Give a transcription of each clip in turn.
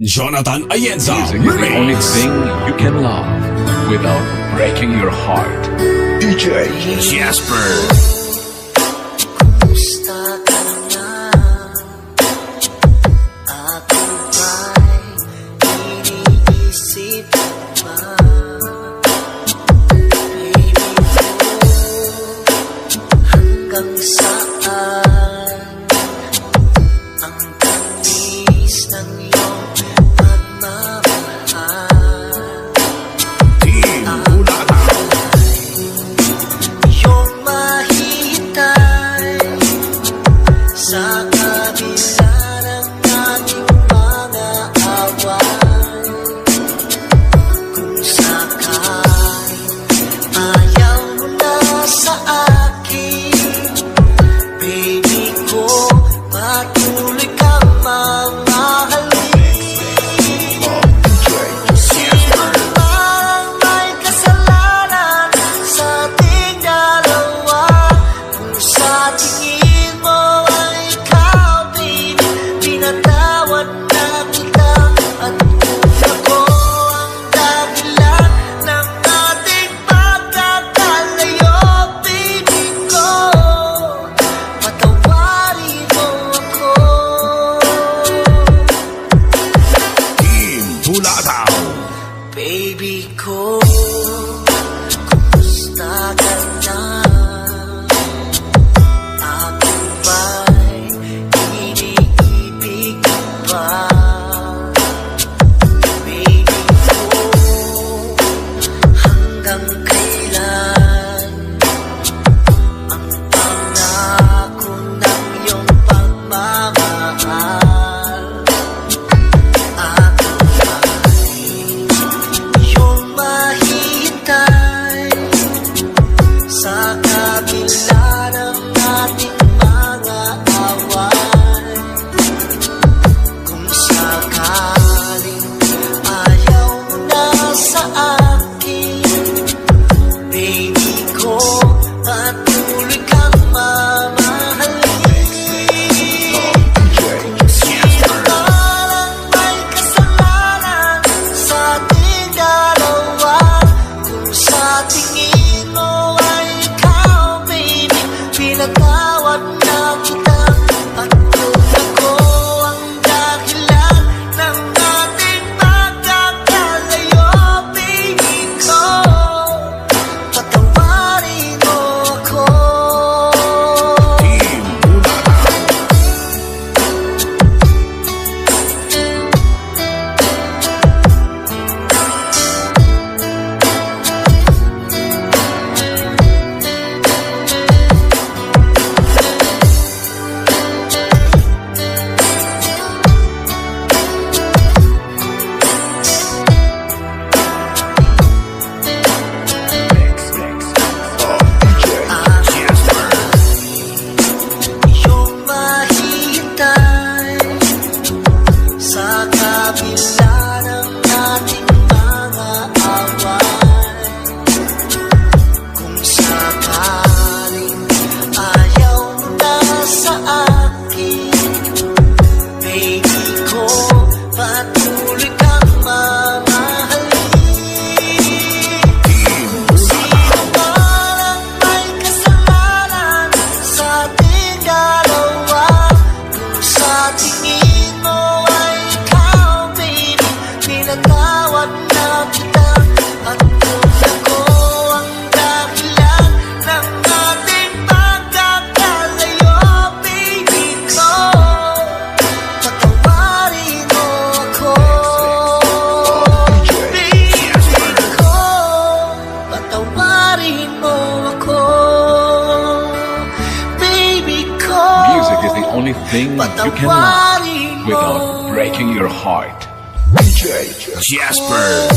Jonathan Ayenza Music is the only thing you can love without breaking your heart. DJ Jasper Kumusta ka na? Ako ba'y iniisip ba? Baby ko, hanggang saan ang tamis ng iyong pagmamahal? Team Bulata Iyong mahihintay sa kabila ng ating mga away. Kung sakaling ayaw mo na sa akin, baby ko, patuloy kang mamahalin. Parang may kasalanan sa ating dalawa. Kung sa tingin mo ay ikaw, baby, pinatawad na kita. At kung ako ang dahilan ng ating pagkakalayo, baby ko, patawarin mo ako. Team Bulata Baby ko, kumusta ka na? Ako ba'y iniibig pa? Baby ko, hanggang kailan ang pangako ng iyong pagmamahal? Ako ba'y iyong mahihintay sa kabila ng ating mga away? Kung sakaling ayaw mo na sa akin, baby ko, patuloy kang mamahalin. Parang may kasalanan sa ating dalawa. Kung sa tingin mo ay ikaw, baby, pinatawad na kita. At kung ako ang dahilan ng ating pagkakalayo, baby ko, patawarin mo ako. Team Bulata Jasper Iyong mahihintay sa kabila ng ating mga away. Kung sakaling ayaw mo na sa akin, baby ko, patuloy kang mamahalin. Team Sino parang may kasalanan sa ating dalawa? Kung sa tingin mo ay ikaw, baby, pinatawad na kita. At kung ako ang dahilan ng ating pagkakalayo, baby ko, patawarin mo ako. Baby ko, patawarin mo ako. Baby ko, Music is the only thing you can love patawarin mo. without breaking your heart. DJ Jasper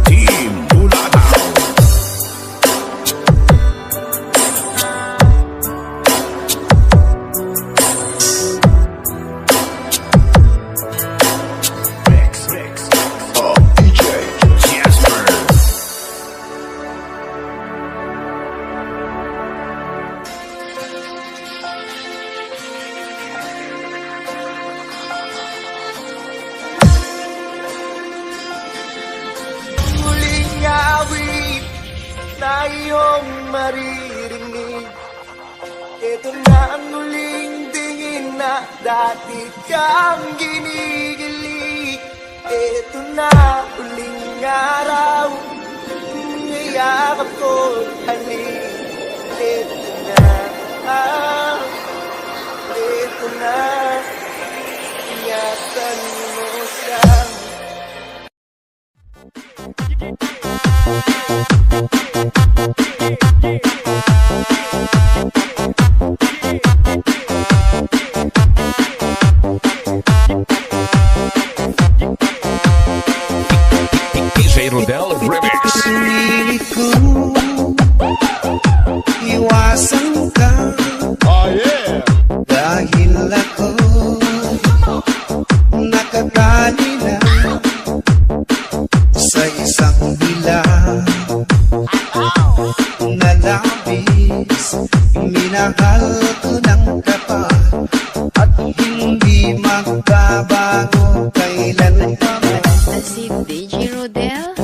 Team Bulata DJ Jasper na iyong maririnig. Ito na ang huling tingin na dati kang ginigilig. Ito na huling araw, ngayakap ko'y halik. Ito na, ingatan mo siya. DJ Rodel Remix. Pinilit ko iwasan ka. Oh yeah! Dahil ako nakatali na sa isang bilang na labis. Minahal ko ng tapat at hindi magbabago kailanman. Si DJ Rodel,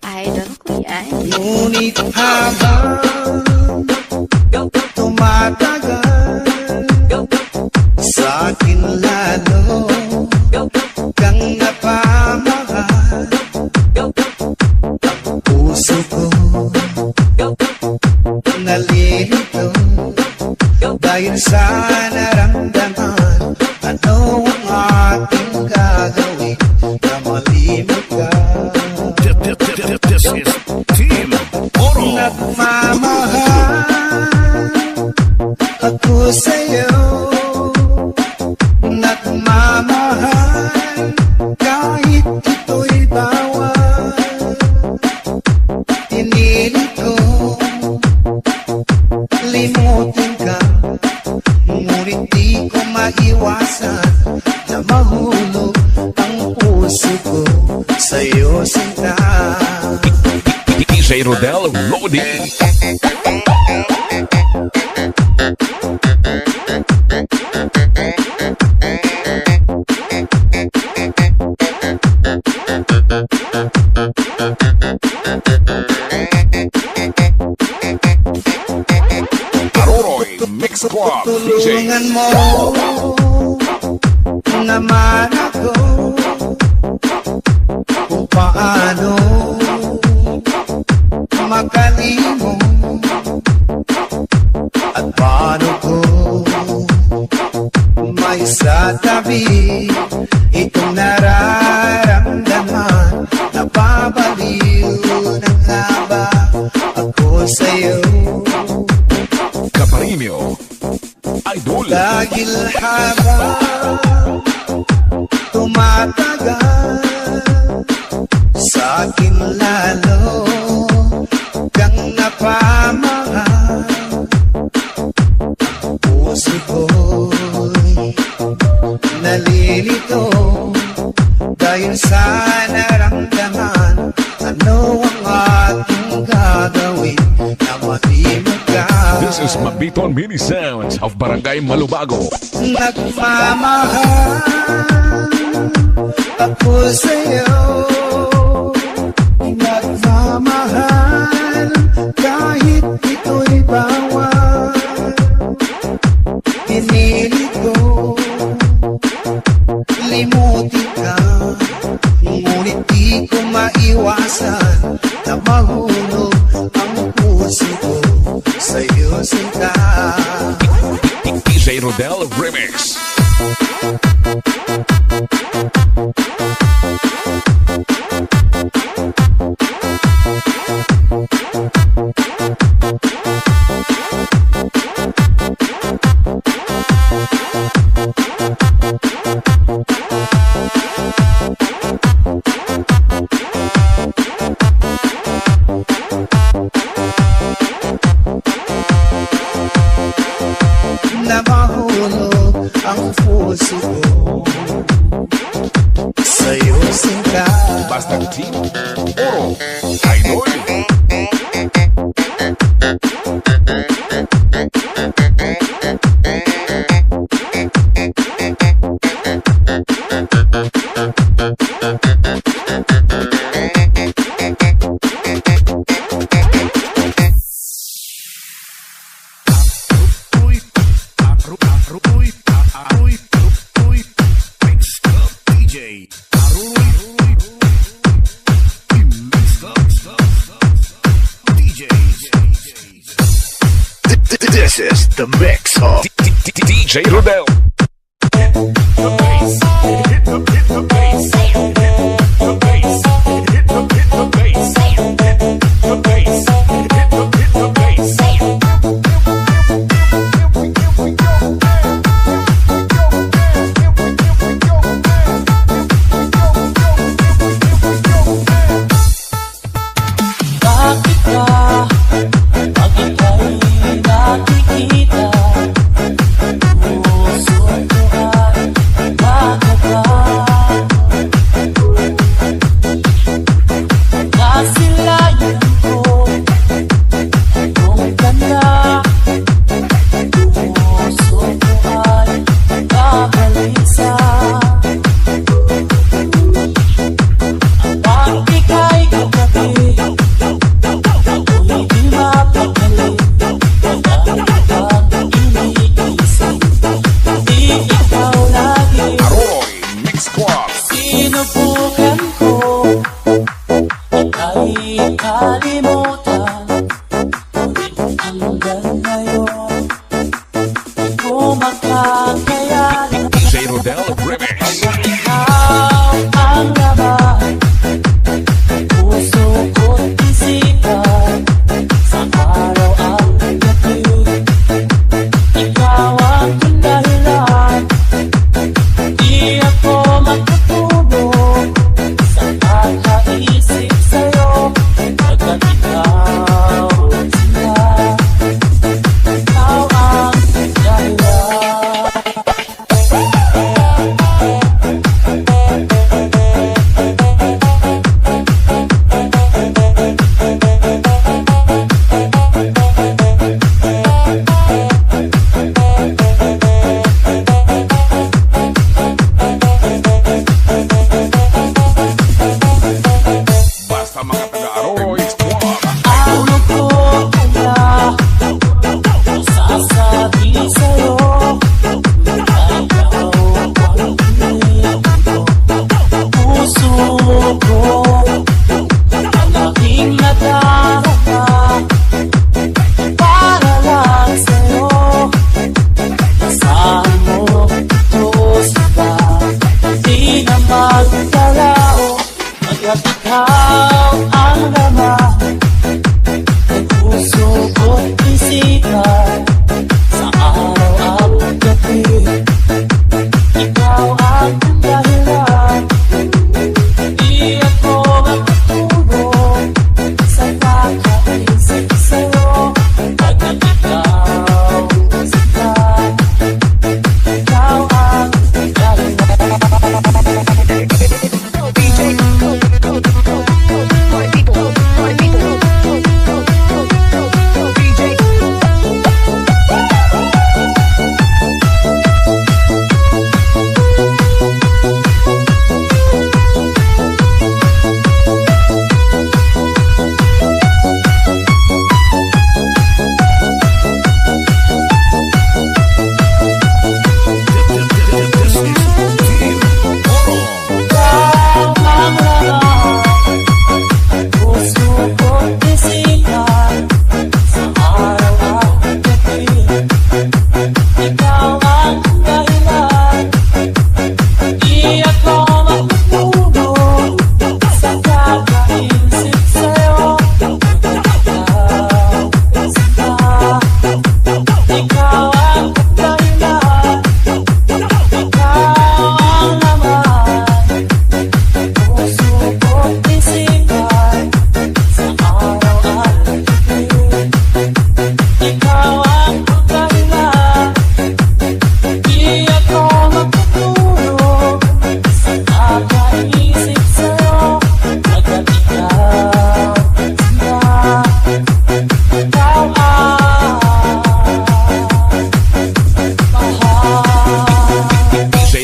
idol ko yan. Ngunit habang tumatagal, sa akin lalo kang napamahal. Ang puso ko nalilito dahil sa naramdaman. Ano ang ating gagawin na malimot ka? This is Team Oro. Nagmamahal ako sa'yo, nagmamahal kahit ito'y bawal. Pinilit ko limutin ka, ngunit di ko maiwasan na mahulog ang puso ko sa'yo, sinta. DJ Rodel Lodi. Aroroy Mix Club DJ. Tulungan mo naman ako kung paano makalimot at paano ko may satabi itong nararamdaman. Napabaliw na nga ba ako sa'yo? Caparimio Idol. Dahil habang tumatagal, sa akin lalo kang napamahal. Puso ko'y nalilito dahil sa naramdaman. Ano ang ating gagawin na malimot ka? This is Mabiton Mini Sounds of Barangay Malubago. Nagmamahal ako sa'yo, nagmamahal kahit ito'y bawal. Pinilit ko limutin ka, ngunit di ko maiwasan na mahulog ang puso ko sa'yo, sinta. DJ Rodel Remix. Na mahulog ang This is the mix of DJ Rodel.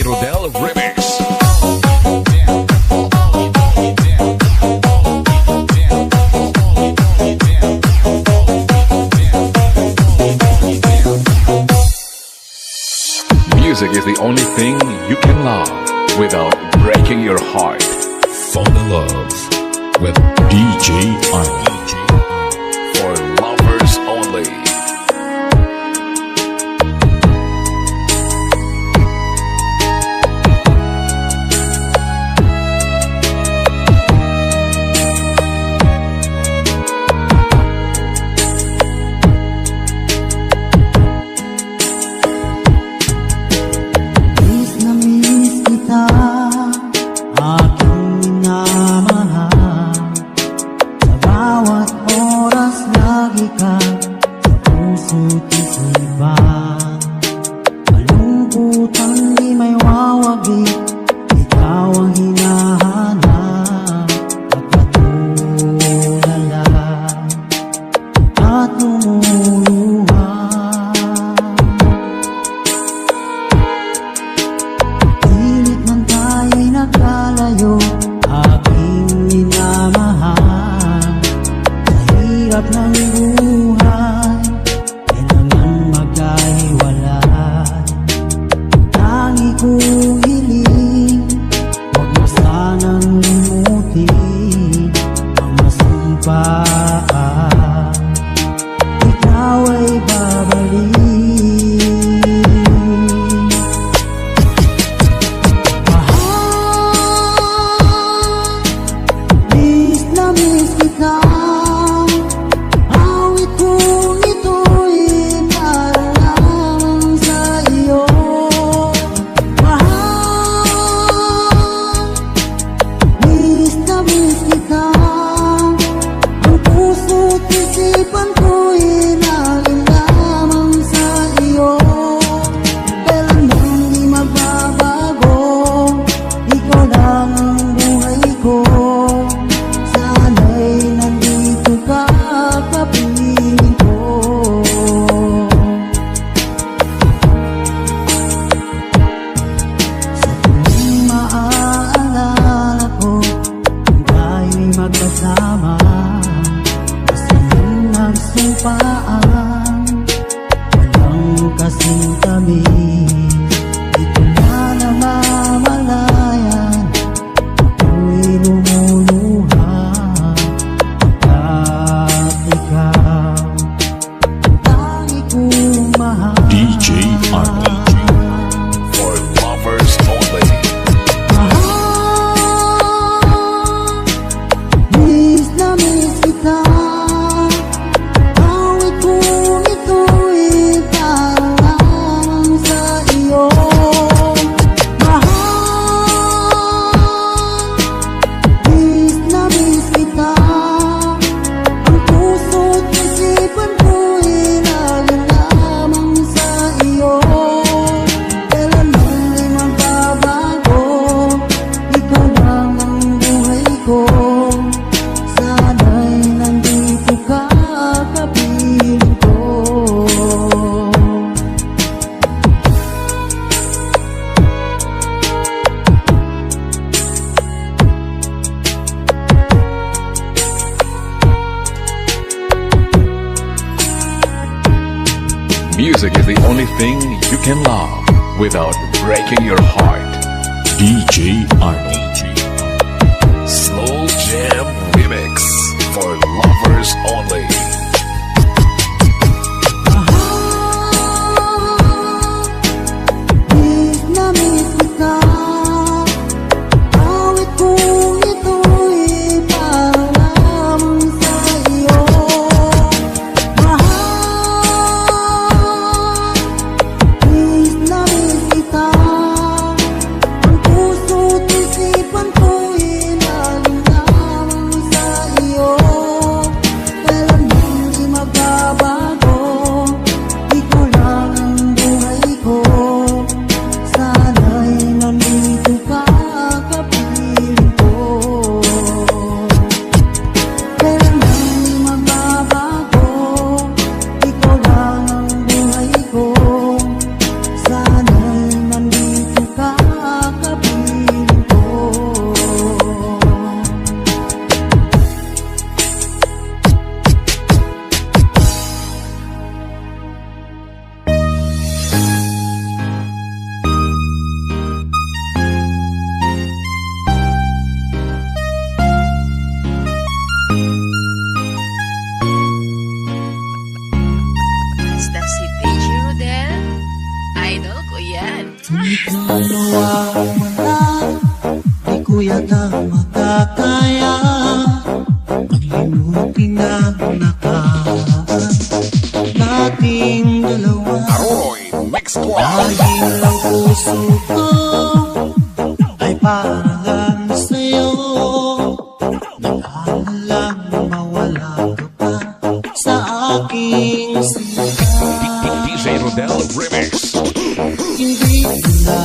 DJ Rodel Remix. Music is the only thing you can love without breaking your heart. Fall in love with DJ Arnold. For lovers only. hirap ng buhay, kailangan magkahiwalay. Tangi kong hiling, huwag mo sanang limutin ang masumpaan, ikaw ay babalik. Walang kasing kami, ito na namamalayan, ako'y lumuluha pagkat ikaw ang tangi kong mahal. DJ Arnie for lovers only. Miss na miss kita. Music is the only thing you can love without breaking your heart. DJ Arnie. Slow Jam Remix for lovers only. Miss na miss kita. Awit kong ito'y para lamang sa iyo. Miss na miss kita. Ang puso't isipan ko'y laging lamang sa iyo. Kailanman di magbabago, ikaw lang ang buhay ko. Sana'y nandito ka kapiling ko. Kailanman di magbabago, ikaw lang ang buhay ko. Sana'y nandito ka kapiling ko. Basta si DJ Rodel, idol ko yan. Nawawala, di ko yata makakaya pag-limutin ang nakaraan nating dalawa. Aroy Mix Club. Dahil ang puso ko ay parang sa'yo, nag-aalang mawala ka pa sa aking sila. DJ Rodel Remix. Hindi ko na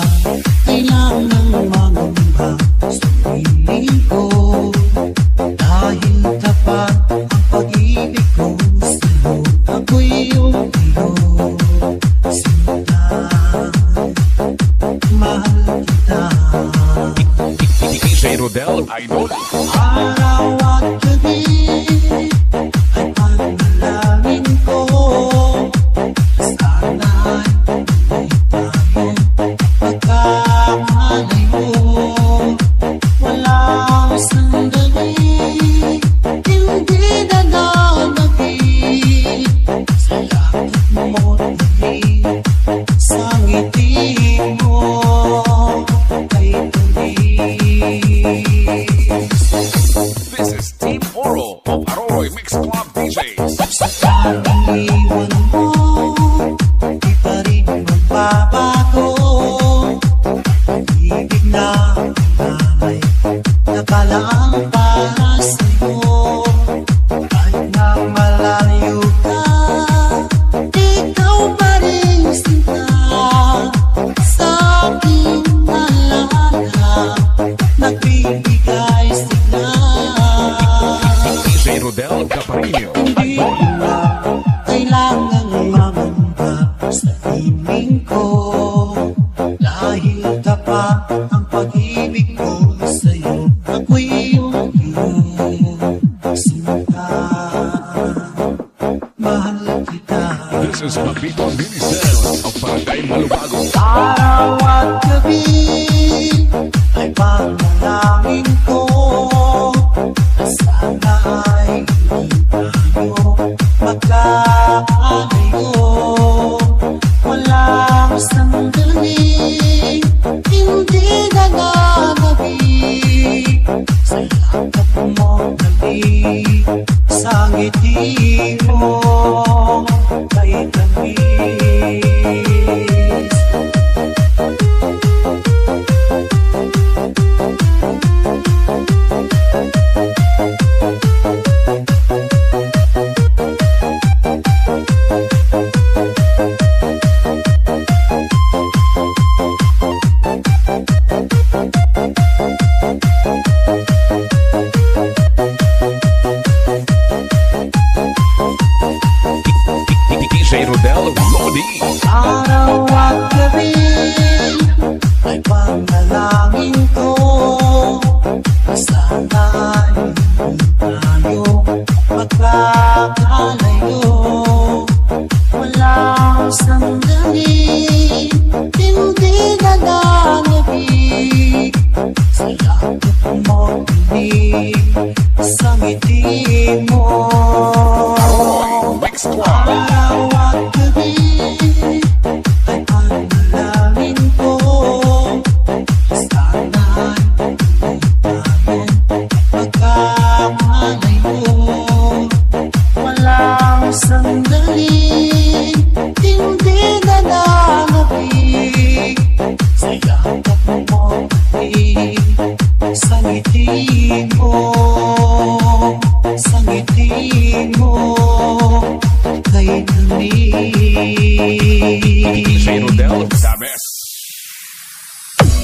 kailangang mangamba sa piling ko, dahil tapat ang pag-ibig ko sa'yo. Ako'y iyong iyo, sinta, mahal kita. DJ Rodel Idol. Araw at gabi ay Remix. Iwan mo, di pa rin magbabago. Ibig na ay nakalaang para sa'yo. Kahit na malayo ka, ikaw pa rin sinta. Sa aking alaala, nagbibigay sigla. DJ Rodel Caparino. Hindi na kailangang mamamba sa timing ko. Dahil tapat ang pag-ibig ko sa'yo. Ako'y iyong sinta. Mahal kita. This is Papito Minicel of Barangay Malubago. Araw at gabi ay panalangin ko. Sana ay hindi tayo magkakalayo. Walang sandali, hindi na nagabi. Sa yakap mo dali, sa ngiti mo kay tamis. DJ Rodel Lodi. Araw at gabi ay panalangin ko. Sana hindi tayo magkakalayo. Walang sandali, hindi na nangabig. Sa yakap mo dinig, sa ngiti mo. Mix Squad. Araw at gabi ay panalangin ko. Sana hindi tayo magkakalayo. Walang sandali, hindi na nangabig. Sa yakap mo dinig, sa ngiti mo, sa ngiti mo kay DJ Rodel tamis. the best.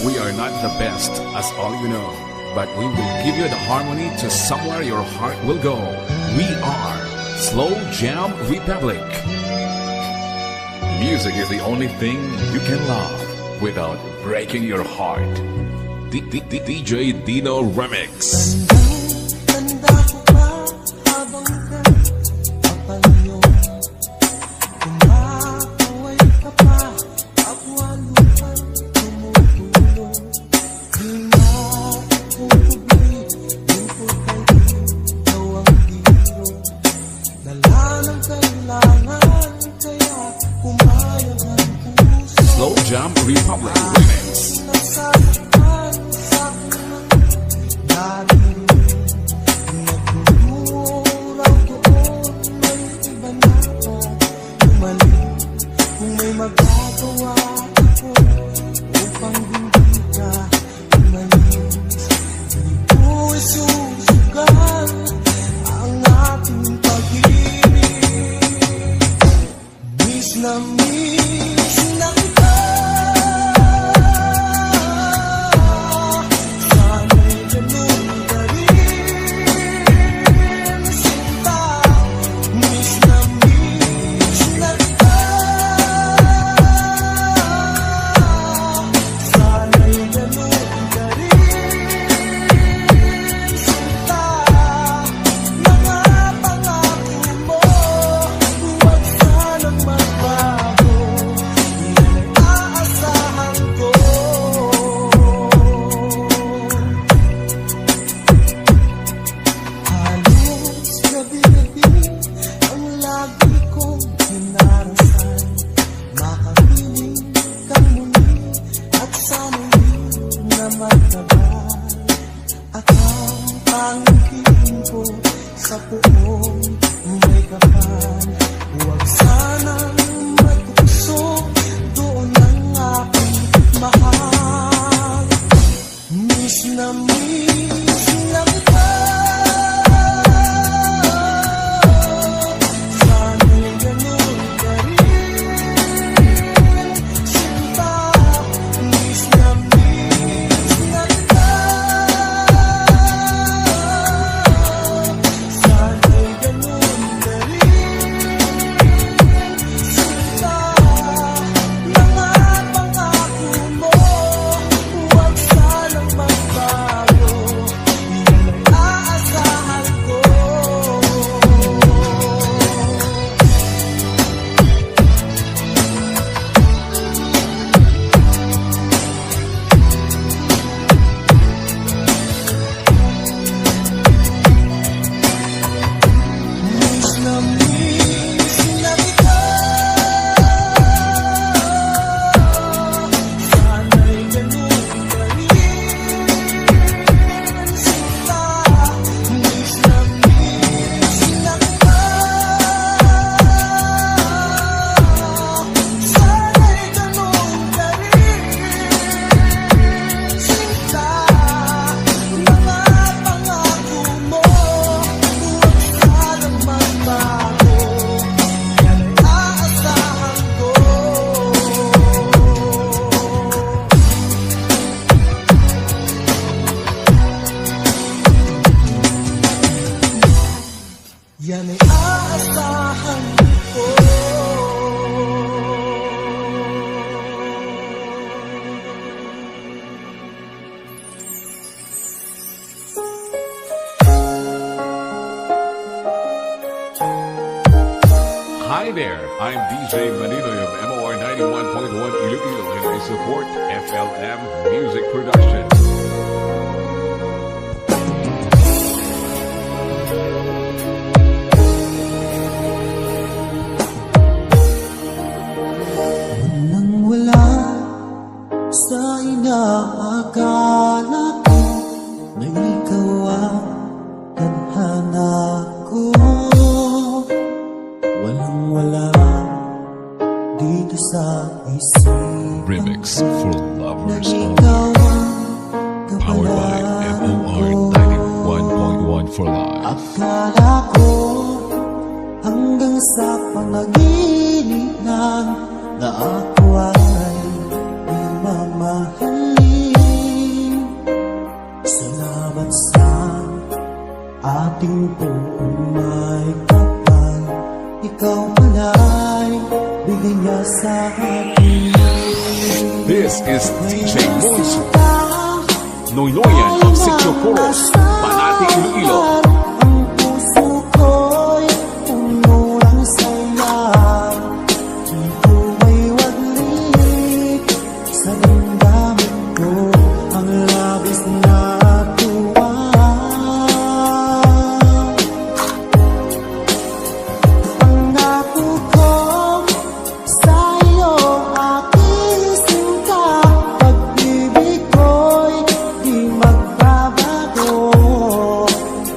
We are not the best, as all you know, but we will give you the harmony to somewhere your heart will go. We are Slow Jam Republic. Music is the only thing you can love without breaking your heart. DJ Dino Remix. Tanda ko pa habang kapalayo. Kumakaway ka pa, kapwaluhan tumutulong. Di na ako tubig, lingkod kay ikaw ang biro. Dala ng kailangan, kaya pumayag ang puso. Slow Jam Republic Remix. Nasasaktan sa akin nagtuturaw doon, may iba na ba umaling? Kung may magagawa ako upang hindi ka umalis, hindi ko isusugal ang ating pag-ibig. Miss na kita. Sana'y ganun ka rin, sinta. Miss na kita. Sana'y ganun ka rin, sinta. Mga pangako mo, huwag sanang magbago. inaasahan ko. Hi there, I'm DJ Maninoy of MOR 91.1 Iloilo and I support FLM Music Production. Nang wala sa inaakala ko na ikaw ang tadhana ko. Walang wala dito sa isip Remix for na lovers only. ikaw ang Powered by kapalaran MOR ko. 91.1 for life. Akala ko hanggang sa panaginip lang na ako ay iyong mamahalin. Salamat sa ating buong may kapal. Ikaw pala'y bigay niya sa akin. This is DJ Monso, Noynoyan of Sitio Coros, Panati, Iloilo. Ang puso ko'y puno ng saya. Di ko may waglit sa damdamin ko ang labis na tuwa. Pangako ko sa iyo aking sinta, pag-ibig ko'y di magbabago.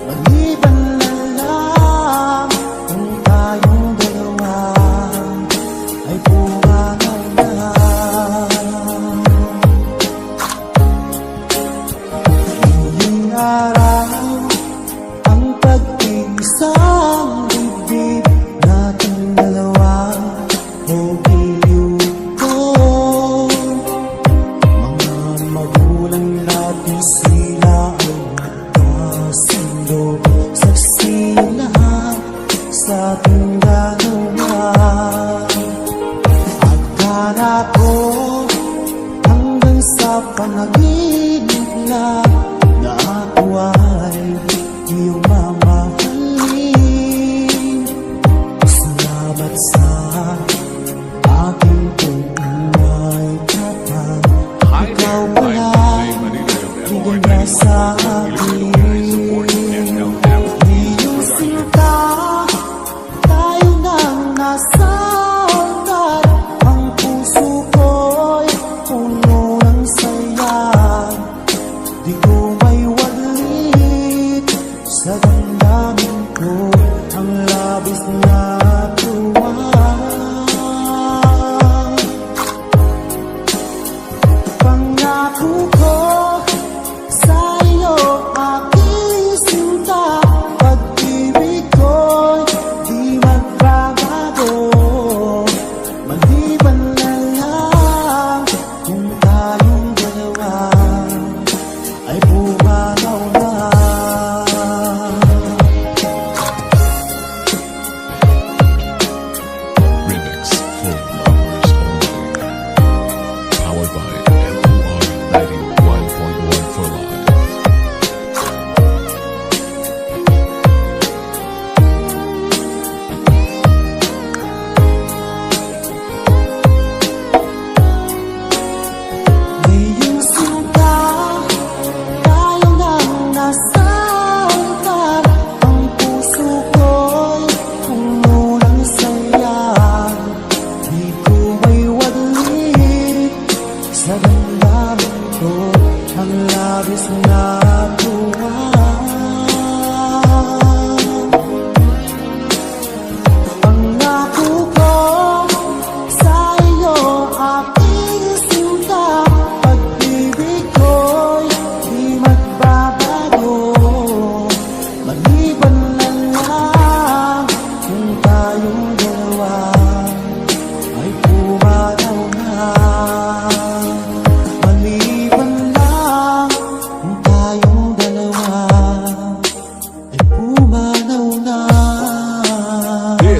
Maliban na lang kung tayong dalawa ay pumagal na. Ilang araw ang pag-iisang bibig nating dalawa o giliw ko. Mga magulang natin sila ay magkasundo. Saksi lahat sa ating dalawa. Akala ko hanggang sa panaginip lang na ako ay iyong mamahalin. Salamat sa aking buhay kapal. Hi Ikaw there, pala I'm DJ Maninoy of MOR bigay niya sa 91.1 Iloilo and I support akin. FLM Iyong Music Production. sinta, tayo nang nasa altar. Ang puso ko'y puno ng saya. Di ko may waglit sa damdamin ko ang labis na tuwa. Pangako ko sa iyo aking sinta, pag-ibig ko'y di magbabago.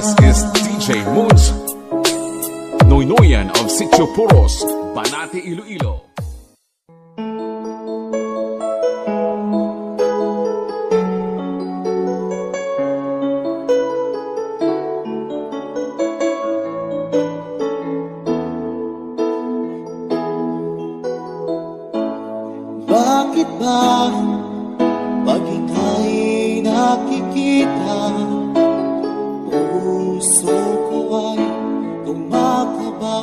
This is DJ Moons Noynoyan of Sitio Puros, Banati, Iloilo. Bakit ba pag ika'y nakikita, puso ko ay kumakaba?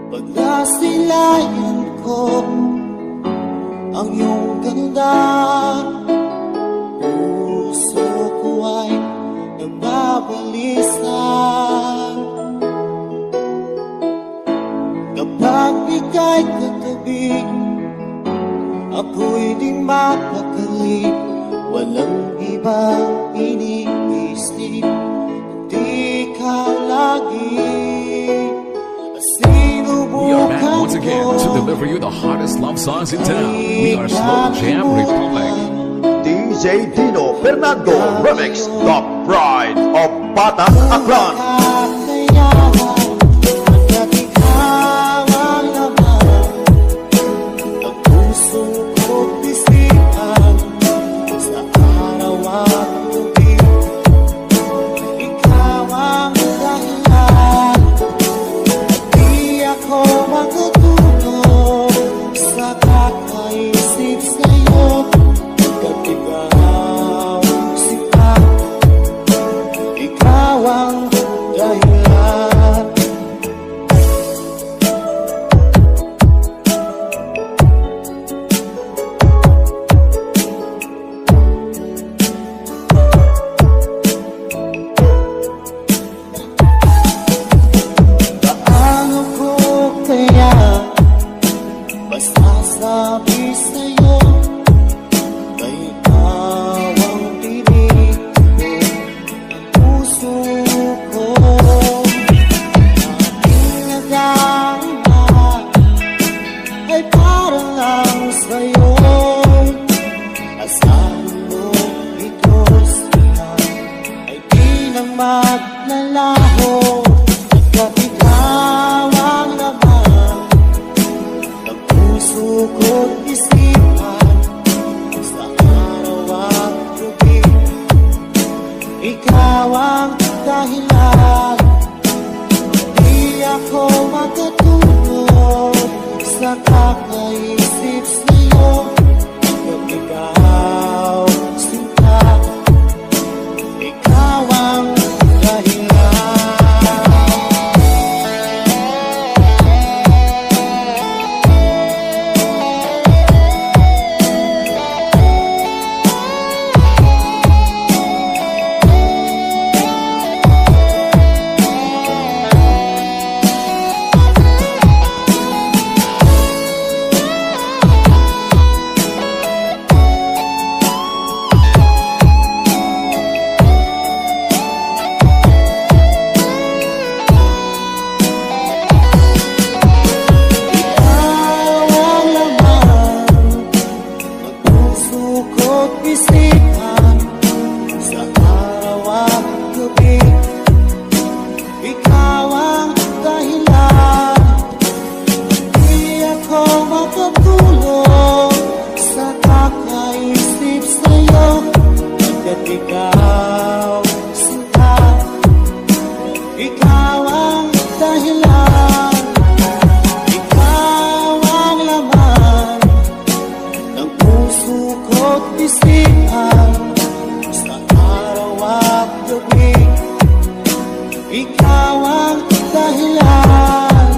Pag nasilayan ko ang iyong ganda, puso ko ay nagbabalisa. Kapag ika'y katabi, ako'y di mapakali. Walang ibang iniisip, di ikaw lagi. We are back once again to deliver you the hottest love songs in town. We are Slow Jam Republic. DJ Dino Fernando Remix, the pride of Batang Aklan. Sabi sa'yo, kay ikaw ang pinig ko, ang puso ko. Aking nagdama ay parang lang sa'yo. Asahan mo ito siya ay di na maglalaho. At ikaw ang laman ng puso ko't isipan, sa araw at gabi. Ikaw ang dahilan, di ako makatulog sa kakaisip sa'yo. Pag ikaw sinta, ikaw ang dahilan. Ikaw, sinta, ikaw ang dahilan, ikaw ang laman ng puso ko't isipan, sa araw at gabi. Ikaw ang dahilan,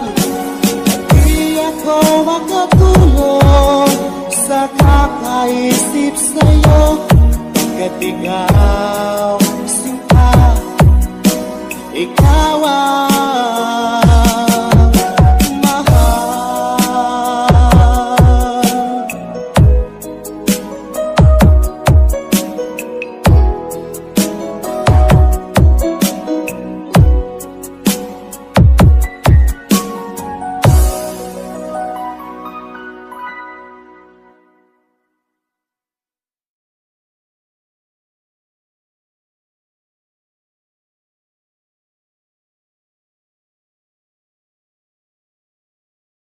di ako makatulog sa kakaisip sa'yo. At ikaw, sinta, ikaw ang